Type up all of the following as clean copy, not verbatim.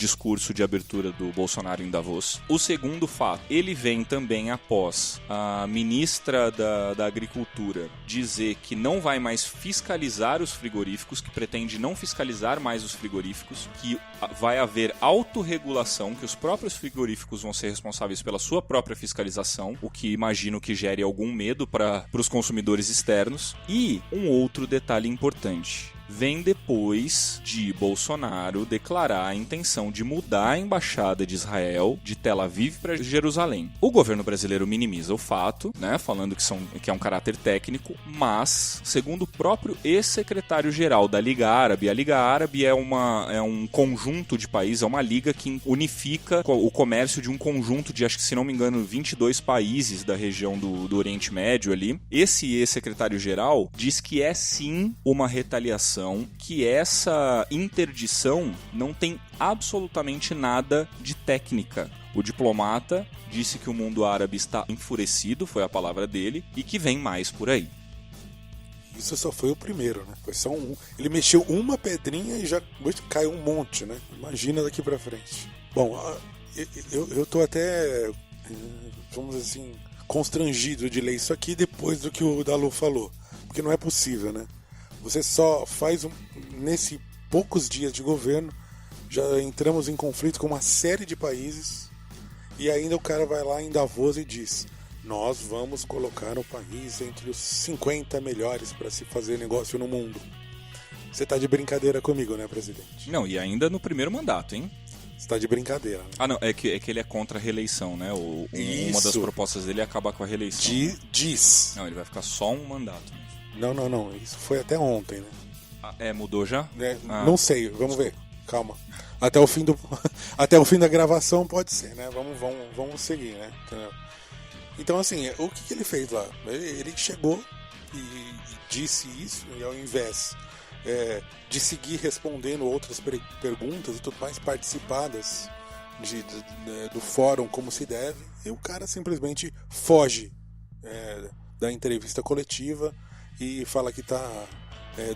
discurso de abertura do Bolsonaro em Davos. O segundo fato, ele vem também após a ministra da Agricultura dizer que não vai mais fiscalizar os frigoríficos, que pretende não fiscalizar mais os frigoríficos, que vai haver autorregulação, que os próprios frigoríficos vão ser responsáveis pela sua própria fiscalização, o que imagino que gere algum medo para os consumidores externos. E um outro detalhe importante. Vem depois de Bolsonaro declarar a intenção de mudar a embaixada de Israel de Tel Aviv para Jerusalém. O governo brasileiro minimiza o fato, né, falando que é um caráter técnico, mas, segundo o próprio ex-secretário-geral da Liga Árabe, a Liga Árabe é um conjunto de países, é uma liga que unifica o comércio de um conjunto de, acho que se não me engano, 22 países da região do Oriente Médio ali. Esse ex-secretário-geral diz que é sim uma retaliação, que essa interdição não tem absolutamente nada de técnica. O diplomata disse que o mundo árabe está enfurecido, foi a palavra dele, e que vem mais por aí. Isso só foi o primeiro, né? Foi só um. Ele mexeu uma pedrinha e já caiu um monte, né? Imagina daqui pra frente. Bom, eu tô até, vamos dizer assim, constrangido de ler isso aqui depois do que o Dalu falou. Porque não é possível, né? Você só faz nesse poucos dias de governo, já entramos em conflito com uma série de países, e ainda o cara vai lá em Davos e diz: nós vamos colocar o país entre os 50 melhores para se fazer negócio no mundo. Você tá de brincadeira comigo, né, presidente? Não, e ainda no primeiro mandato, hein? Você tá de brincadeira, né? Ah, não, é que ele é contra a reeleição, né? Uma das propostas dele é acabar com a reeleição. Diz. Não, ele vai ficar só um mandato. Não. Isso foi até ontem, né? Mudou já? Não sei, vamos ver. Calma. Até o fim da gravação pode ser, né? Vamos seguir, né? Então, assim, o que ele fez lá? Ele chegou e disse isso, e ao invés de seguir respondendo outras perguntas e tudo mais participadas do fórum como se deve, e o cara simplesmente foge da entrevista coletiva e fala que tá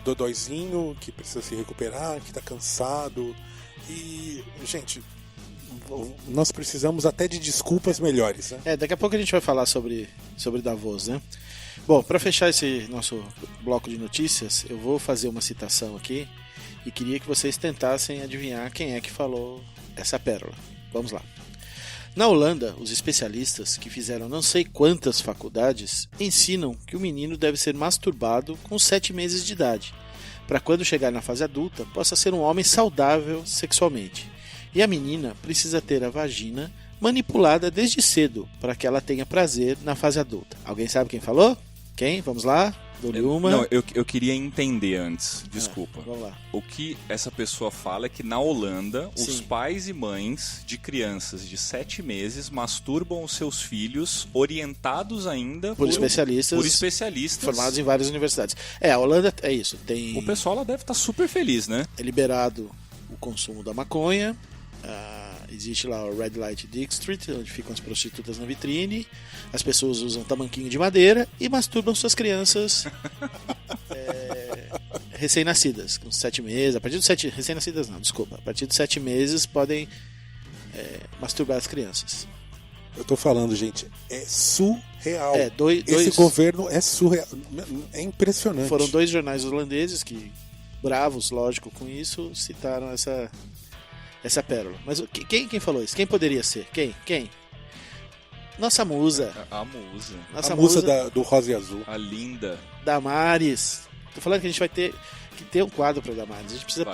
dodóizinho, que precisa se recuperar, que tá cansado. E, gente, nós precisamos até de desculpas melhores, né? Daqui a pouco a gente vai falar sobre Davos, né? Bom, para fechar esse nosso bloco de notícias, eu vou fazer uma citação aqui e queria que vocês tentassem adivinhar quem é que falou essa pérola. Vamos lá. Na Holanda, os especialistas, que fizeram não sei quantas faculdades, ensinam que o menino deve ser masturbado com 7 meses de idade, para quando chegar na fase adulta possa ser um homem saudável sexualmente. E a menina precisa ter a vagina manipulada desde cedo, para que ela tenha prazer na fase adulta. Alguém sabe quem falou? Quem? Vamos lá? Dou-lhe uma. Não, eu queria entender antes, desculpa. Vamos lá. O que essa pessoa fala é que na Holanda, Sim, os pais e mães de crianças de 7 meses masturbam os seus filhos, orientados ainda por especialistas formados em várias universidades. A Holanda é isso. Tem... O pessoal lá deve estar super feliz, né? É liberado o consumo da maconha. Existe lá o Red Light District, onde ficam as prostitutas na vitrine. As pessoas usam tamanquinho de madeira e masturbam suas crianças recém-nascidas, com 7 meses. A partir dos 7... Recém-nascidas não, desculpa. A partir dos 7 meses podem masturbar as crianças. Eu tô falando, gente, é surreal. Esse governo é surreal. É impressionante. Foram 2 jornais holandeses que, bravos, lógico, com isso, citaram essa pérola. Mas quem falou isso? Quem poderia ser? Quem? Nossa musa. A musa. Nossa a musa do Rosa e Azul. A linda. Damares. Tô falando que a gente vai ter que ter um quadro para Damares. A gente precisa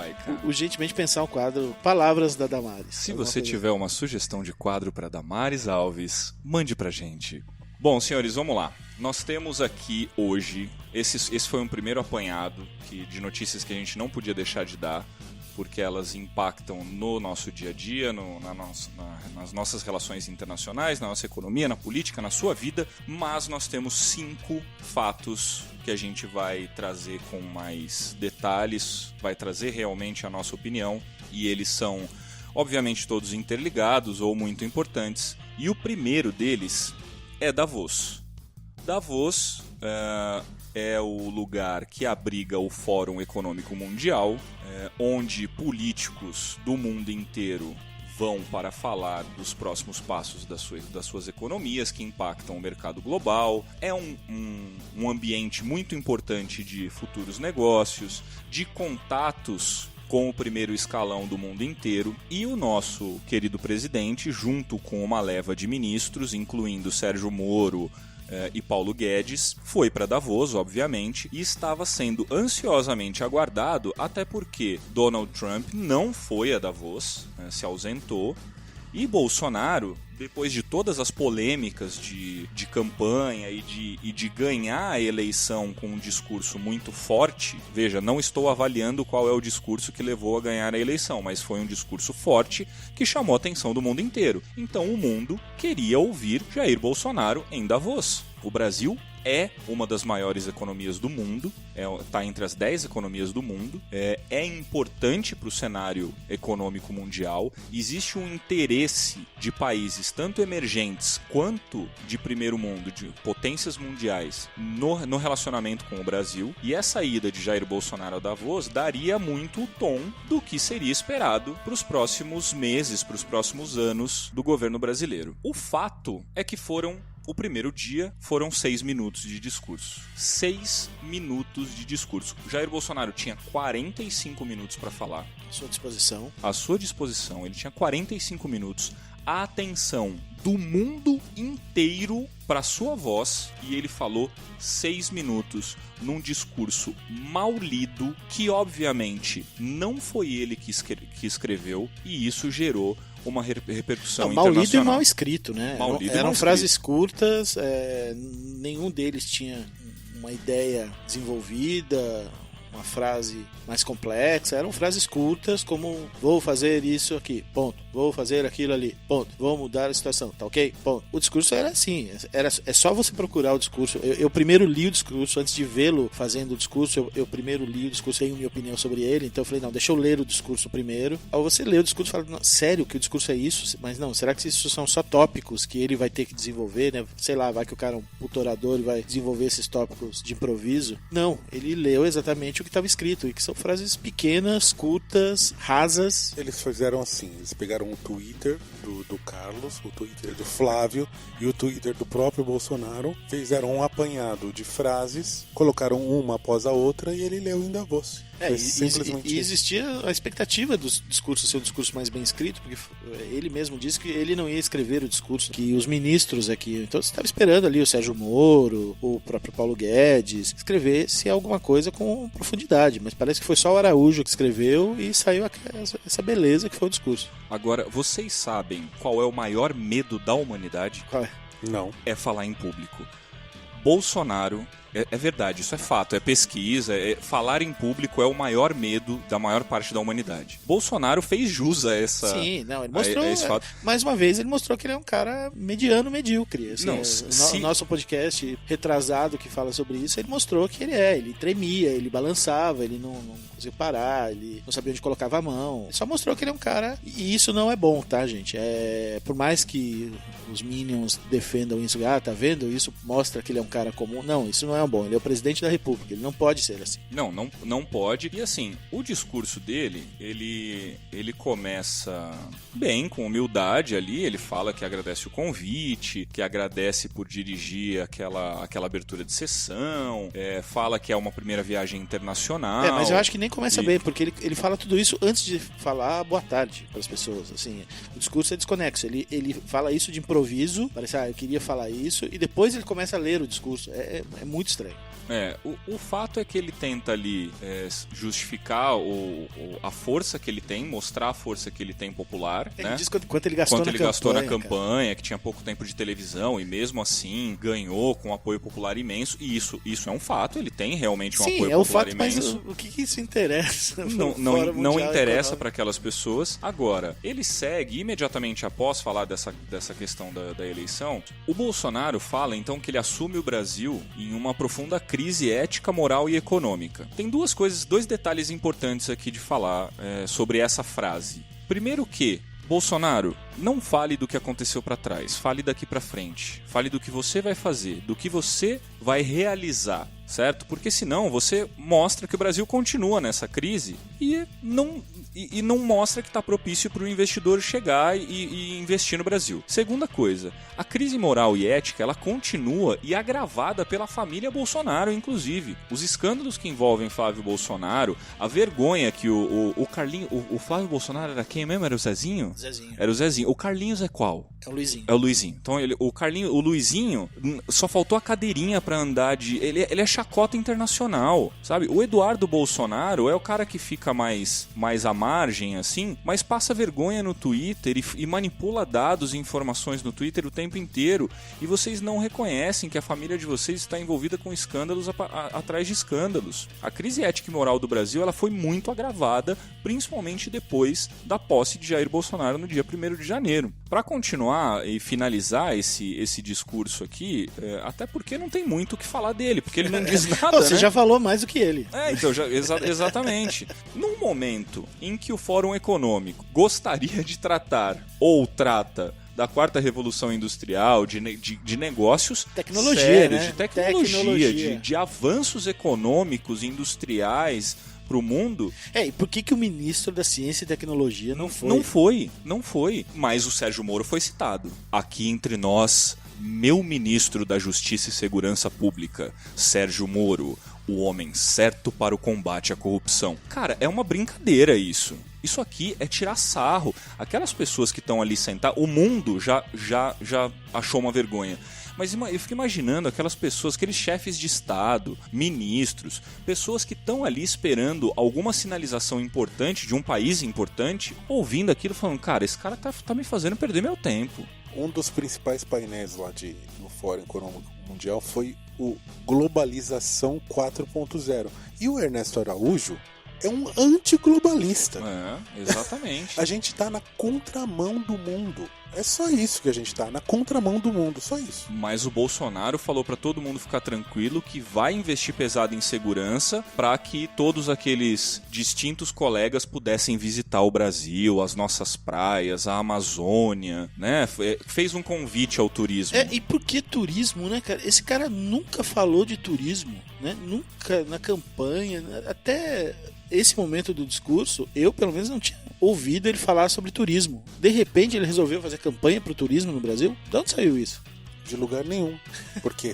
urgentemente pensar um quadro, Palavras da Damares. Se você tiver uma sugestão de quadro para Damares Alves, mande pra gente. Bom, senhores, vamos lá. Nós temos aqui hoje, esse foi um primeiro apanhado de notícias que a gente não podia deixar de dar, porque elas impactam no nosso dia a dia, nas nossas relações internacionais, na nossa economia, na política, na sua vida, mas nós temos 5 fatos que a gente vai trazer com mais detalhes, vai trazer realmente a nossa opinião, e eles são, obviamente, todos interligados ou muito importantes, e o primeiro deles é Davos. Davos é o lugar que abriga o Fórum Econômico Mundial, onde políticos do mundo inteiro vão para falar dos próximos passos das suas economias que impactam o mercado global. É um ambiente muito importante de futuros negócios, de contatos com o primeiro escalão do mundo inteiro, e o nosso querido presidente, junto com uma leva de ministros, incluindo Sérgio Moro e Paulo Guedes, foi para Davos, obviamente, e estava sendo ansiosamente aguardado, até porque Donald Trump não foi a Davos, se ausentou, e Bolsonaro, depois de todas as polêmicas de campanha e de ganhar a eleição com um discurso muito forte, veja, não estou avaliando qual é o discurso que levou a ganhar a eleição, mas foi um discurso forte que chamou a atenção do mundo inteiro. Então o mundo queria ouvir Jair Bolsonaro em Davos. O Brasil é uma das maiores economias do mundo, está entre as 10 economias do mundo, é importante para o cenário econômico mundial, existe um interesse de países tanto emergentes quanto de primeiro mundo, de potências mundiais, no relacionamento com o Brasil, e essa ida de Jair Bolsonaro a Davos daria muito o tom do que seria esperado para os próximos meses, para os próximos anos do governo brasileiro. O fato é que o primeiro dia foram 6 minutos de discurso. 6 minutos de discurso. Jair Bolsonaro tinha 45 minutos para falar. À sua disposição. Ele tinha 45 minutos. A atenção do mundo inteiro para sua voz, e ele falou 6 minutos num discurso mal lido, que obviamente não foi ele que escreveu, e isso gerou uma repercussão internacional. Mal lido e mal escrito, né? Eram frases escrito. Curtas, nenhum deles tinha uma ideia desenvolvida, uma frase mais complexa. Eram frases curtas, como vou fazer isso aqui, ponto. Vou fazer aquilo ali, ponto. Vou mudar a situação, tá ok? Ponto. O discurso era assim, é só você procurar o discurso. Eu primeiro li o discurso, antes de vê-lo fazendo o discurso, eu primeiro li o discurso, tenho minha opinião sobre ele, então eu falei, não, deixa eu ler o discurso primeiro. Ao você ler o discurso, fala, não, sério que o discurso é isso? Mas não, será que isso são só tópicos que ele vai ter que desenvolver, né? Sei lá, vai que o cara é um puto orador e vai desenvolver esses tópicos de improviso. Não, ele leu exatamente o que estava escrito, e que são frases pequenas, curtas, rasas. Eles fizeram assim, eles pegaram o Twitter do Carlos, o Twitter do Flávio e o Twitter do próprio Bolsonaro, fizeram um apanhado de frases, colocaram uma após a outra e ele leu em Davos. E existia a expectativa do discurso ser um discurso mais bem escrito, porque ele mesmo disse que ele não ia escrever o discurso, que os ministros aqui, então você estava esperando ali o Sérgio Moro, o próprio Paulo Guedes, escrevesse alguma coisa com profundidade, mas parece que foi só o Araújo que escreveu e saiu essa beleza que foi o discurso. Agora, vocês sabem qual é o maior medo da humanidade? Qual é? Não. É falar em público. Bolsonaro, é verdade, isso é fato, é pesquisa, falar em público é o maior medo da maior parte da humanidade. Bolsonaro fez jus a essa... Sim, não, ele mostrou, esse fato. Mais uma vez, ele mostrou que ele é um cara mediano, medíocre. Assim, o nosso podcast retrasado que fala sobre isso, ele mostrou que ele tremia, ele balançava, ele não conseguia parar, ele não sabia onde colocava a mão. Ele só mostrou que ele é um cara, e isso não é bom, tá, gente? Por mais que os Minions defendam isso, tá vendo? Isso mostra que ele é um cara comum. Não, isso não é bom. Ele é o presidente da República, ele não pode ser assim. Não pode. E assim, o discurso dele, ele começa bem, com humildade ali, ele fala que agradece o convite, que agradece por dirigir aquela abertura de sessão, fala que é uma primeira viagem internacional. Mas eu acho que nem começa bem, porque ele fala tudo isso antes de falar boa tarde para as pessoas. Assim, o discurso é desconexo. Ele fala isso de improviso, parece, eu queria falar isso, e depois ele começa a ler o discurso. É muito estranho. O fato é que ele tenta ali justificar a força que ele tem, mostrar a força que ele tem popular. Ele né? diz quanto ele gastou na campanha, que tinha pouco tempo de televisão e mesmo assim ganhou com um apoio popular imenso. E isso é um fato, ele tem realmente um apoio popular imenso. Mas o que isso interessa? Não interessa para aquelas pessoas. Agora, ele segue imediatamente após falar dessa questão da eleição. O Bolsonaro fala então que ele assume o Brasil em uma profunda crise ética, moral e econômica. Tem dois detalhes importantes aqui de falar sobre essa frase. Primeiro que Bolsonaro, não fale do que aconteceu para trás, fale daqui para frente. Fale do que você vai fazer, do que você vai realizar, certo? Porque senão você mostra que o Brasil continua nessa crise e não mostra que está propício para o investidor chegar e investir no Brasil. Segunda coisa, a crise moral e ética ela continua e agravada pela família Bolsonaro, inclusive. Os escândalos que envolvem Flávio Bolsonaro, a vergonha que o Carlinhos... O Flávio Bolsonaro era quem mesmo? Era o Zezinho? Zezinho. Era o Zezinho. O Carlinhos é qual? É o Luizinho. É o Luizinho. Então o Luizinho só faltou a cadeirinha pra andar de... Ele é chacota internacional, sabe? O Eduardo Bolsonaro é o cara que fica mais à margem, assim, mas passa vergonha no Twitter e manipula dados e informações no Twitter o tempo inteiro. E vocês não reconhecem que a família de vocês está envolvida com escândalos atrás de escândalos. A crise ética e moral do Brasil ela foi muito agravada, principalmente depois da posse de Jair Bolsonaro no dia 1º de janeiro. Para continuar e finalizar esse discurso aqui, até porque não tem muito o que falar dele, porque ele não diz nada, Você já falou mais do que ele. Então, exatamente. Num momento em que o Fórum Econômico gostaria de tratar, ou trata, da quarta revolução industrial, de negócios tecnologia, sérios, né? de tecnologia. De avanços econômicos, industriais para o mundo. E por que o ministro da Ciência e Tecnologia não foi? Não foi. Mas o Sérgio Moro foi citado. Aqui entre nós, meu ministro da Justiça e Segurança Pública, Sérgio Moro, o homem certo para o combate à corrupção. Cara, é uma brincadeira isso. Isso aqui é tirar sarro. Aquelas pessoas que estão ali sentadas, o mundo já achou uma vergonha. Mas eu fico imaginando aquelas pessoas, aqueles chefes de Estado, ministros, pessoas que estão ali esperando alguma sinalização importante de um país importante, ouvindo aquilo falando, cara, esse cara tá me fazendo perder meu tempo. Um dos principais painéis lá no Fórum Econômico Mundial foi o Globalização 4.0. E o Ernesto Araújo é um antiglobalista. Exatamente. A gente tá na contramão do mundo. É só isso que a gente tá, na contramão do mundo, só isso. Mas o Bolsonaro falou pra todo mundo ficar tranquilo que vai investir pesado em segurança pra que todos aqueles distintos colegas pudessem visitar o Brasil, as nossas praias, a Amazônia, né? Fez um convite ao turismo. E por que turismo, né, cara? Esse cara nunca falou de turismo, né? Nunca na campanha, até esse momento do discurso, eu pelo menos não tinha ouvido ele falar sobre turismo. De repente ele resolveu fazer campanha pro turismo no Brasil? De onde saiu isso? De lugar nenhum. Porque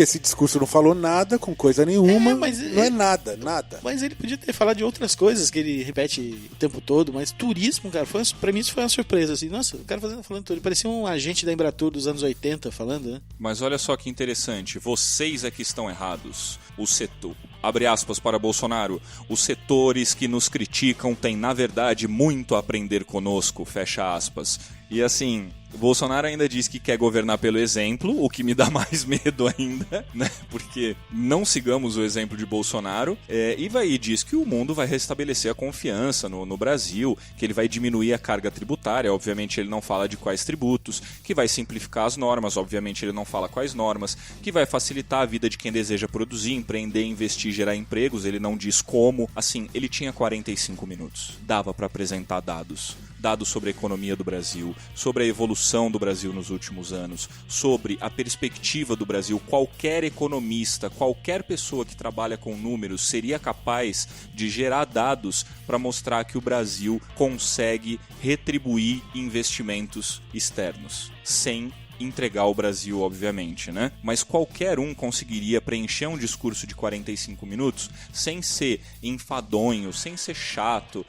esse discurso não falou nada com coisa nenhuma. Não é nada. Mas ele podia ter falado de outras coisas que ele repete o tempo todo, mas turismo, cara, pra mim isso foi uma surpresa. Assim, nossa, o cara falando turismo. Parecia um agente da Embratur dos anos 80 falando, né? Mas olha só que interessante. Vocês é que estão errados. O setor, abre aspas para Bolsonaro, os setores que nos criticam têm, na verdade, muito a aprender conosco, fecha aspas. E assim, Bolsonaro ainda diz que quer governar pelo exemplo, o que me dá mais medo ainda, né? Porque não sigamos o exemplo de Bolsonaro. E diz que o mundo vai restabelecer a confiança no Brasil, que ele vai diminuir a carga tributária, obviamente ele não fala de quais tributos, que vai simplificar as normas, obviamente ele não fala quais normas, que vai facilitar a vida de quem deseja produzir, empreender, investir, gerar empregos, ele não diz como. Assim, ele tinha 45 minutos, dava para apresentar dados sobre a economia do Brasil, sobre a evolução do Brasil nos últimos anos, sobre a perspectiva do Brasil. Qualquer economista, qualquer pessoa que trabalha com números seria capaz de gerar dados para mostrar que o Brasil consegue retribuir investimentos externos, sem entregar o Brasil, obviamente, né? Mas qualquer um conseguiria preencher um discurso de 45 minutos sem ser enfadonho, sem ser chato,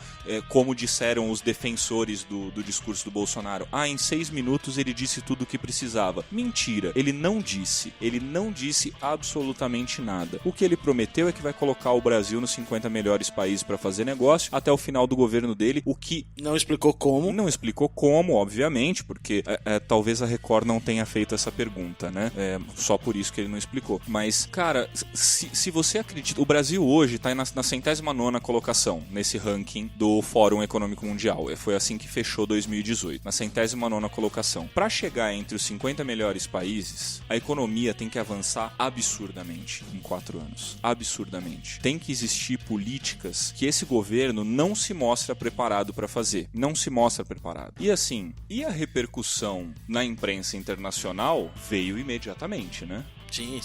como disseram os defensores do discurso do Bolsonaro. Em 6 minutos ele disse tudo o que precisava. Mentira, ele não disse absolutamente nada. O que ele prometeu é que vai colocar o Brasil nos 50 melhores países para fazer negócio até o final do governo dele, o que... Não explicou como. Não explicou como, obviamente, porque talvez a Record não não tenha feito essa pergunta, né? Só por isso que ele não explicou. Mas, cara, se você acredita... O Brasil hoje está na 109ª colocação nesse ranking do Fórum Econômico Mundial. Foi assim que fechou 2018, na 109ª colocação. Para chegar entre os 50 melhores países, a economia tem que avançar absurdamente em 4 anos. Absurdamente. Tem que existir políticas que esse governo não se mostra preparado para fazer. Não se mostra preparado. E assim, a repercussão na imprensa internacional veio imediatamente, né? Sim,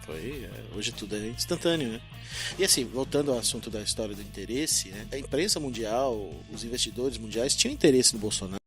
foi. Hoje tudo é instantâneo, né? E assim, voltando ao assunto da história do interesse, né? A imprensa mundial, os investidores mundiais tinham interesse no Bolsonaro.